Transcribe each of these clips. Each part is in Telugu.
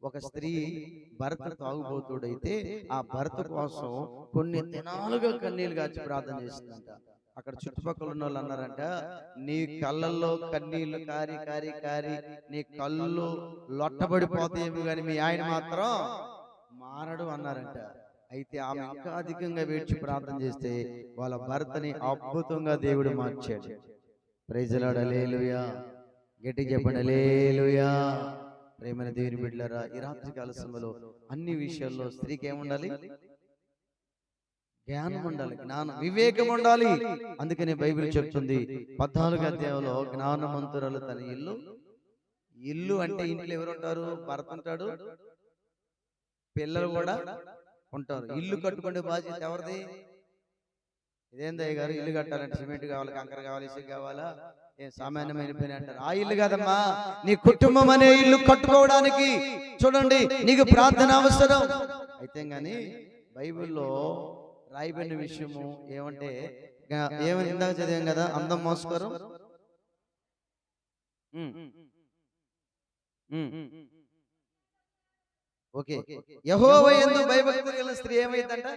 ఒక స్త్రీ భర్త తాగుబోతుడైతే ఆ భర్త కోసం కొన్ని దినాలుగా కన్నీళ్లు గార్చి ప్రార్థన చేసిందంట. అక్కడ చుట్టుపక్కల ఉన్న వాళ్ళు అన్నారంట, నీ కళ్ళల్లో కన్నీళ్లు కారి కారి కారి నీ కళ్ళు లొట్టబడిపోతాయేమో గాని మీ ఆయన మాత్రం మారడు అన్నారంట. అయితే ఆమె ఇంకా అధికంగా వేడ్చి ప్రార్థన చేస్తే వాళ్ళ భర్తని అద్భుతంగా దేవుడు మార్చాడు. ప్రైజ్ ది లార్డ్, హల్లెలూయా. గట్టి చెప్పండి, హల్లెలూయా. ప్రేమైన దేవుని బిడ్డలారా, ఈ రాత్రి కాల సమయంలో అన్ని విషయాల్లో స్త్రీకి ఏముండాలి? జ్ఞానం ఉండాలి, జ్ఞానం, వివేకం ఉండాలి. అందుకనే బైబిల్ చెప్తుంది 14వ అధ్యాయంలో, జ్ఞానవంతురాలు తన ఇల్లు అంటే ఇంట్లో ఎవరు ఉంటారు? భర్త ఉంటాడు, పిల్లలు కూడా ఉంటారు. ఇల్లు కట్టుకునే బాధ్యత ఎవరిది? ఇదేందయ్య గారు, ఇల్లు కట్టాలంటే సిమెంట్ కావాలి, కంకర కావాలి, ఇసుక కావాలా, ఏం సామాన్యమైన పని అంటారు? ఆ ఇల్లు కాదమ్మా, నీ కుటుంబం అనే ఇల్లు కట్టుకోవడానికి చూడండి నీకు ప్రార్థన అవసరం. అయితే గాని బైబిల్లో రాయబడిన విషయము ఏమంటే, ఏమని ఇందాక చదివాం కదా, అందం మోసకరం. ఓకే, యెహోవా యందు భయభక్తులు గల స్త్రీ ఏమైందంట?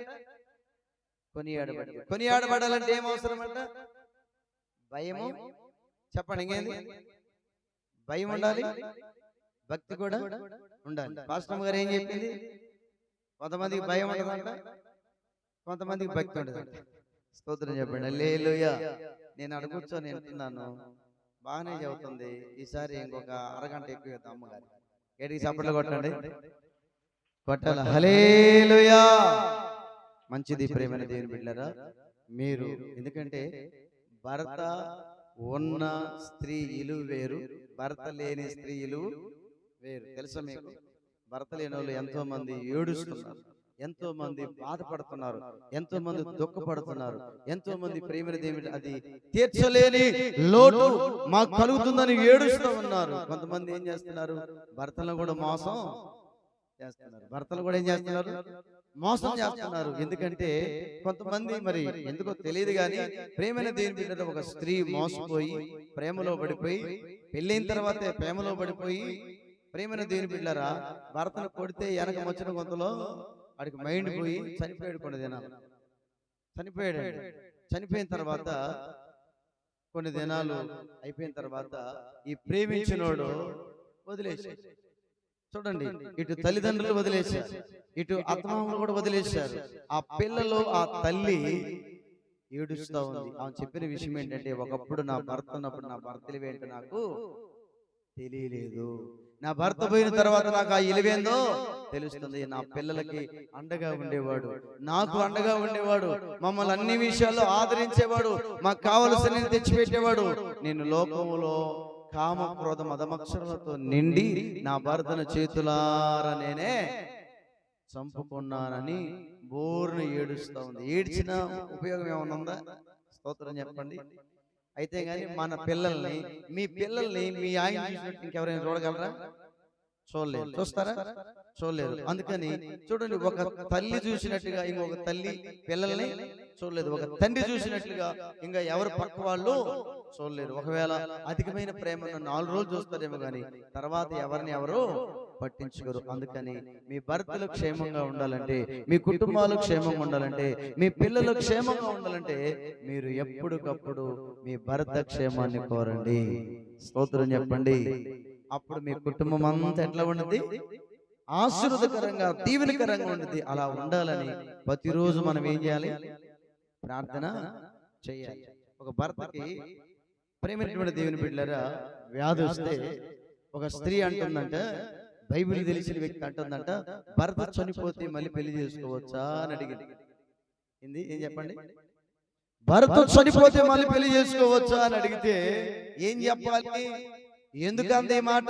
కొనియాడబడాలి. కొనియాడబడాలంటే ఏం అవసరం అంట? భయము. చెప్పండి, ఇంకేంది? భయం ఉండాలి, భక్తి కూడా ఉండాలి. పాస్టర్ గారు ఏం చెప్పింది? కొంతమందికి భయం ఉండదంట, కొంతమందికి భక్తి ఉండదంట. స్తోత్రం చెప్పండి, హల్లెలూయా. నేను అక్కడ కూర్చొని వింటున్నాను, బాగానే చదువుతుంది. ఈసారి ఇంకొక అరగంట ఎక్కువ అమ్మగారు ఏడికి చప్పట్లు కొట్టండి, కొట్టాల. హల్లెలూయా. మంచిది ప్రేమైన దేవుని బిడ్డలారా, మీరు ఎందుకంటే భర్త ఉన్న స్త్రీ ఇలువ వేరు, భర్త లేని స్త్రీ ఇలువ వేరు. తెలుసా మీకు? భర్త లేని వాళ్ళు ఎంతో మంది ఏడుస్తున్నారు, ఎంతో మంది బాధపడుతున్నారు, ఎంతో మంది దుఃఖపడుతున్నారు, ఎంతో మంది ప్రేమైన దేవుని అది తీర్చలేని లోటు మాకు కలుగుతుందని ఏడుస్తూ ఉన్నారు. కొంతమంది ఏం చేస్తున్నారు? భర్తలను కూడా మోసం చేస్తున్నారు, భర్తలు కూడా ఏం చేస్తున్నారు? మోసం చేస్తున్నారు. ఎందుకంటే కొంతమంది మరి ఎందుకో తెలియదు కానీ ప్రేమైన దేవుని బిడ్డలు ఒక స్త్రీ మోసపోయి ప్రేమలో పడిపోయి, పెళ్ళైన తర్వాతే ప్రేమలో పడిపోయి, ప్రేమైన దేవుని బిడ్డలారా, భర్తను కొడితే వెనక వచ్చిన కొంతలో వాడికి మైండ్ పోయి చనిపోయాడు. కొన్ని దినాలు చనిపోయాడు. చనిపోయిన తర్వాత కొన్ని దినాలు అయిపోయిన తర్వాత ఈ ప్రేమించినోడు వదిలేశాడు. చూడండి, ఇటు తల్లిదండ్రులు వదిలేశారు, ఇటు అత్తమామలు కూడా వదిలేశారు. ఆ పిల్లలు, ఆ తల్లి ఏడుస్తా ఉంది. ఆమె చెప్పిన విషయం ఏంటంటే, ఒకప్పుడు నా భర్త ఉన్నప్పుడు నా భర్త ఇలువేంటో నాకు తెలియలేదు, నా భర్త పోయిన తర్వాత నాకు ఆ ఇలువేందో తెలుస్తుంది. నా పిల్లలకి అండగా ఉండేవాడు, నాకు అండగా ఉండేవాడు, మమ్మల్ని అన్ని విషయాల్లో ఆదరించేవాడు, మాకు కావలసిన తెచ్చిపెట్టేవాడు. నేను లోకములో కామ క్రోధ మదమక్షరాలతో నిండి నా భర్తను చేతులారా నేనే చంపుకున్నానని బోర్ను ఏడుస్తా ఉంది. ఏడ్చిన ఉపయోగం ఏమన్నా ఉందా? స్తోత్రం చెప్పండి. అయితే గాని మన పిల్లల్ని, మీ పిల్లల్ని మీ ఆయన చూసినట్టు ఇంకెవరైనా చూడగలరా? చూడలేరు. చూస్తారా? చూడలేరు. అందుకని చూడండి, ఒక తల్లి చూసినట్టుగా ఇంకొక తల్లి పిల్లల్ని చూడలేదు, ఒక తండ్రి చూసినట్లుగా ఇంకా ఎవరు పక్క వాళ్ళు చూడలేరు. ఒకవేళ అధికమైన ప్రేమను 4 రోజులు చూస్తారేమో కానీ తర్వాత ఎవరిని ఎవరు పట్టించుకోరు. అందుకని మీ భర్తలు క్షేమంగా ఉండాలంటే, మీ కుటుంబాలు క్షేమంగా ఉండాలంటే, మీ పిల్లలు క్షేమంగా ఉండాలంటే మీరు ఎప్పటికప్పుడు మీ భర్త క్షేమాన్ని కోరండి. స్తోత్రం చెప్పండి. అప్పుడు మీ కుటుంబం అంతా ఎట్లా ఉండదు? ఆశీర్వాదకరంగా, దీవెనకరంగా ఉండదు. అలా ఉండాలని ప్రతిరోజు మనం ఏం చేయాలి? ప్రార్థన చేయాలి. ఒక భర్తకి, ప్రేమైనటువంటి దేవుని బిడ్డలారా, వ్యాధి వస్తే ఒక స్త్రీ అంటుందంట, బైబిల్ తెలిసిన వ్యక్తి అంటుందంట, భర్త చనిపోతే మళ్ళీ పెళ్లి చేసుకోవచ్చా అని అడిగింది. ఏం చెప్పండి? భర్త చనిపోతే మళ్ళీ పెళ్లి చేసుకోవచ్చా అని అడిగితే ఏం చెప్పాలి? ఎందుకంతే మాట?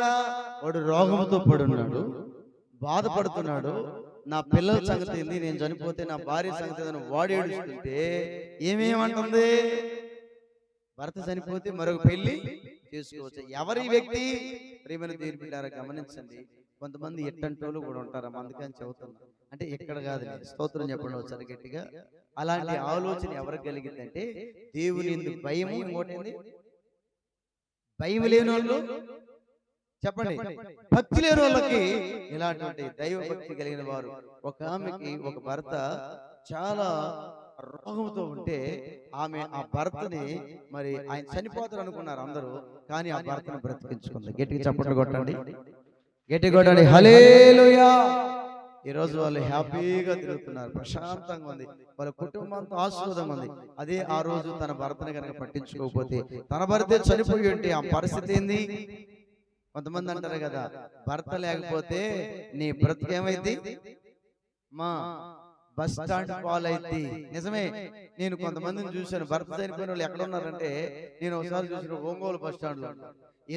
వాడు రోగంతో పడున్నాడు, బాధపడుతున్నాడు, నా పిల్లల సంగతి ఏంది, నేను చనిపోతే నా భార్య సంగతి ఏదని వాడు ఏడుస్తుంటే ఏమేమంటుంది? భర్త చనిపోతే మరొక పెళ్లి చేసుకోవచ్చు. ఎవరి వ్యక్తి? ప్రేమైన దేవుని బిడ్డలారా గమనించండి, కొంతమంది ఎట్టంటోళ్ళు కూడా ఉంటారు. అందుకని చెబుతున్నా, అంటే ఎక్కడ కాదు, స్తోత్రం చెప్పండి ఒకసారి గట్టిగా. అలాంటి ఆలోచన ఎవరికి కలిగిందంటే, దేవుని ఎందుకు భయము, ఇంకోటి భయం లేని వాళ్ళు చెప్పండి, భక్తి లేని వాళ్ళకి ఇలాంటి దైవ భక్తి కలిగిన వారు, ఒక ఆమెకి ఒక భర్త చాలా రోగంతో ఉంటే ఆమె ఆ భర్తని మరి ఆయన చనిపోతారు అనుకున్నారు అందరూ, కానీ ఆ భర్తను బ్రతికించుకుంది. గట్టిగా చప్పట్లు కొట్టండి, గట్టిగా కొట్టండి, హల్లెలూయా. ఈ రోజు వాళ్ళు హ్యాపీగా తిరుగుతున్నారు, ప్రశాంతంగా ఉంది, వాళ్ళ కుటుంబంతో ఆశీర్వాదంగా ఉంది. అదే ఆ రోజు తన భర్తని కనుక పట్టించుకోకపోతే, తన భర్తే చనిపోయి ఉంటే ఆ పరిస్థితి ఏంది? కొంతమంది అంటారు కదా, భర్త లేకపోతే నీ బ్రతికేమైంది మా బస్ స్టాండ్ పాలైద్ది. నిజమే, నేను కొంతమందిని చూశాను, భర్త చనిపోయిన వాళ్ళు ఎక్కడ ఉన్నారంటే, నేను ఒకసారి చూసిన ఒంగోలు బస్ స్టాండ్ లో.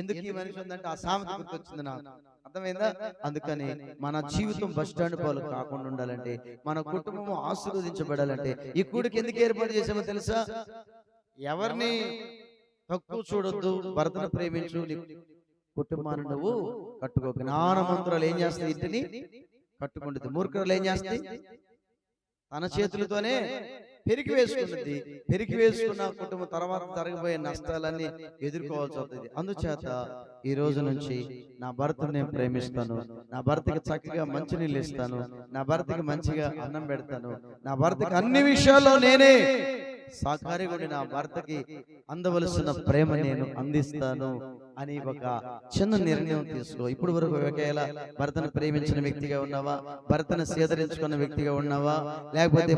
ఎందుకు ఈ మనిషి ఉందంటే ఆ సామెత గుర్తొచ్చింది నాకు, అర్థమైందా? అందుకని మన జీవితం బస్ స్టాండ్ పాలు కాకుండా ఉండాలంటే, మన కుటుంబం ఆశీర్వదించబడాలంటే ఈ కూడికి ఎందుకు ఏర్పాటు చేసామో తెలుసా? ఎవరిని తక్కువ చూడొద్దు, భర్తను ప్రేమించు, నీ కుటుంబాన్ని నువ్వు కట్టుకో. జ్ఞానవంతురాలు ఏం చేస్తాయి? ఇంటిని కట్టుకుంటుంది. మూర్ఖురాలు ఏం చేస్తాయి? తన చేతులతోనే పెరిగి వేసుకున్నది. పెరిగి వేసుకున్న కుటుంబం తర్వాత జరగబోయే నష్టాలన్నీ ఎదుర్కోవాల్సి వస్తుంది. అందుచేత ఈ రోజు నుంచి నా భర్తను నేను ప్రేమిస్తాను, నా భర్తకి చక్కగా మంచినీళ్ళు ఇస్తాను, నా భర్తకి మంచిగా అన్నం పెడతాను, నా భర్తకి అన్ని విషయాల్లో నేనే సహకారిగా నా భర్తకి అందవలసిన ప్రేమ నేను అందిస్తాను అని ఒక చిన్న నిర్ణయం తీసుకో. ఇప్పుడు వరకు ఒకవేళ భర్తను ప్రేమించిన వ్యక్తిగా ఉన్నావా, భర్తను సేదరించుకున్న వ్యక్తిగా ఉన్నావా, లేకపోతే